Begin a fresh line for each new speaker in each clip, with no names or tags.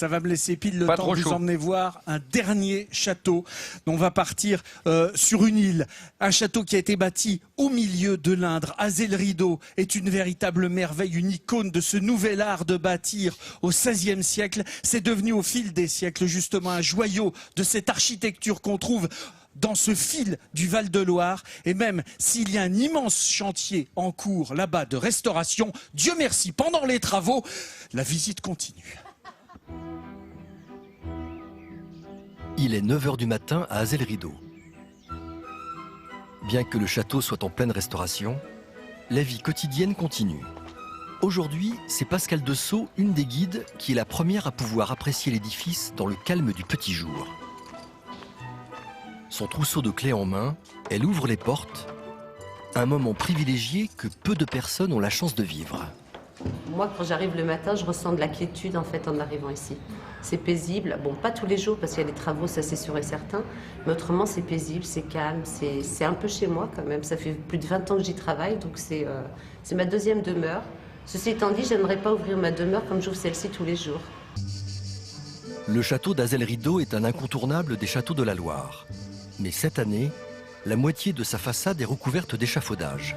Ça va me laisser pile le
Pas
temps
trop
de vous
chaud.
emmener voir un dernier château. On va partir sur une île. Un château qui a été bâti au milieu de l'Indre. Azay-le-Rideau est une véritable merveille, une icône de ce nouvel art de bâtir au XVIe siècle. C'est devenu au fil des siècles justement un joyau de cette architecture qu'on trouve dans ce fil du Val-de-Loire. Et même s'il y a un immense chantier en cours là-bas de restauration, Dieu merci, pendant les travaux, la visite continue.
Il est 9 h du matin à Azay-le-Rideau. Bien que le château soit en pleine restauration, la vie quotidienne continue. Aujourd'hui, c'est Pascale Dessau, une des guides, qui est la première à pouvoir apprécier l'édifice dans le calme du petit jour. Son trousseau de clés en main, elle ouvre les portes, un moment privilégié que peu de personnes ont la chance de vivre.
Moi, quand j'arrive le matin, je ressens de la quiétude en fait en arrivant ici. C'est paisible. Bon, pas tous les jours parce qu'il y a des travaux, ça c'est sûr et certain. Mais autrement, c'est paisible, c'est calme, c'est un peu chez moi quand même. Ça fait plus de 20 ans que j'y travaille, donc c'est ma deuxième demeure. Ceci étant dit, j'aimerais pas ouvrir ma demeure comme j'ouvre celle-ci tous les jours.
Le château d'Azay-le-Rideau est un incontournable des châteaux de la Loire. Mais cette année, la moitié de sa façade est recouverte d'échafaudages.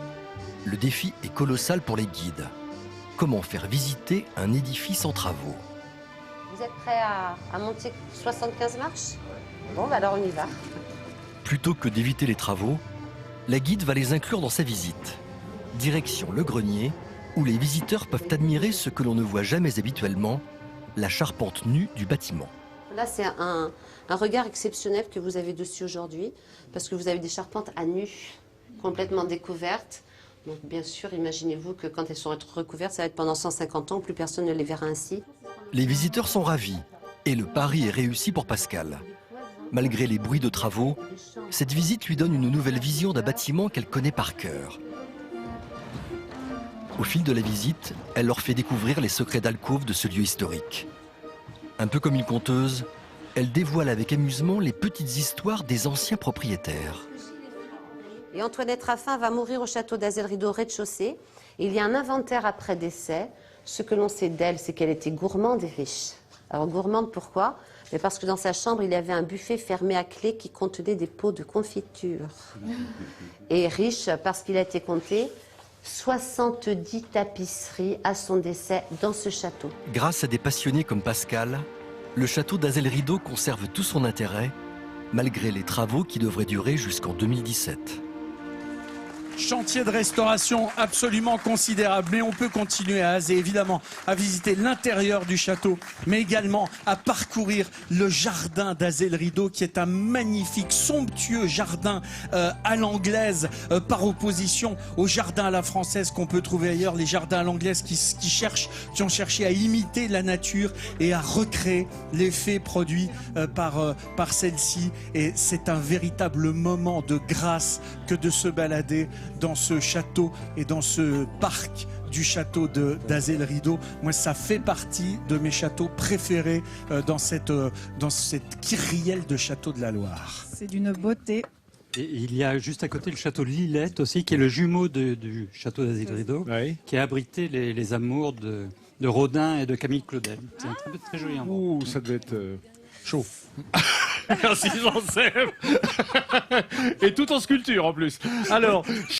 Le défi est colossal pour les guides. Comment faire visiter un édifice en travaux?
Vous êtes prêts à monter 75 marches? Bon, bah alors on y va.
Plutôt que d'éviter les travaux, la guide va les inclure dans sa visite. Direction le grenier, où les visiteurs peuvent admirer ce que l'on ne voit jamais habituellement, la charpente nue du bâtiment.
Là, c'est un regard exceptionnel que vous avez dessus aujourd'hui, parce que vous avez des charpentes à nu, complètement découvertes. Donc bien sûr, imaginez-vous que quand elles seront recouvertes, ça va être pendant 150 ans, plus personne ne les verra ainsi.
Les visiteurs sont ravis, et le pari est réussi pour Pascale. Malgré les bruits de travaux, cette visite lui donne une nouvelle vision d'un bâtiment qu'elle connaît par cœur. Au fil de la visite, elle leur fait découvrir les secrets d'alcôve de ce lieu historique. Un peu comme une conteuse, elle dévoile avec amusement les petites histoires des anciens propriétaires.
Et Antoinette Raffin va mourir au château d'Azay-le-Rideau au rez-de-chaussée. Il y a un inventaire après décès. Ce que l'on sait d'elle, c'est qu'elle était gourmande et riche. Alors gourmande, pourquoi? Mais parce que dans sa chambre, il y avait un buffet fermé à clé qui contenait des pots de confiture. Et riche parce qu'il a été compté 70 tapisseries à son décès dans ce château.
Grâce à des passionnés comme Pascale, le château d'Azay-le-Rideau conserve tout son intérêt, malgré les travaux qui devraient durer jusqu'en 2017.
Chantier de restauration absolument considérable, mais on peut continuer à Azay, évidemment, à visiter l'intérieur du château, mais également à parcourir le jardin d'Azay-le-Rideau, qui est un magnifique, somptueux jardin à l'anglaise, par opposition au jardin à la française qu'on peut trouver ailleurs, les jardins à l'anglaise qui ont cherché à imiter la nature et à recréer l'effet produit par celle-ci. Et c'est un véritable moment de grâce que de se balader dans ce château et dans ce parc du château d'Azay-le-Rideau. Moi, ça fait partie de mes châteaux préférés dans cette kyrielle de châteaux de la Loire.
C'est d'une beauté.
Et il y a juste à côté le château de Lillette aussi, qui est le jumeau du château d'Azay-le-Rideau,
Oui.
qui a abrité les amours de Rodin et de Camille Claudel. C'est un très joli endroit.
Ouh, ça devait être chaud. Merci Jean-Seb. Et tout en sculpture en plus. Alors.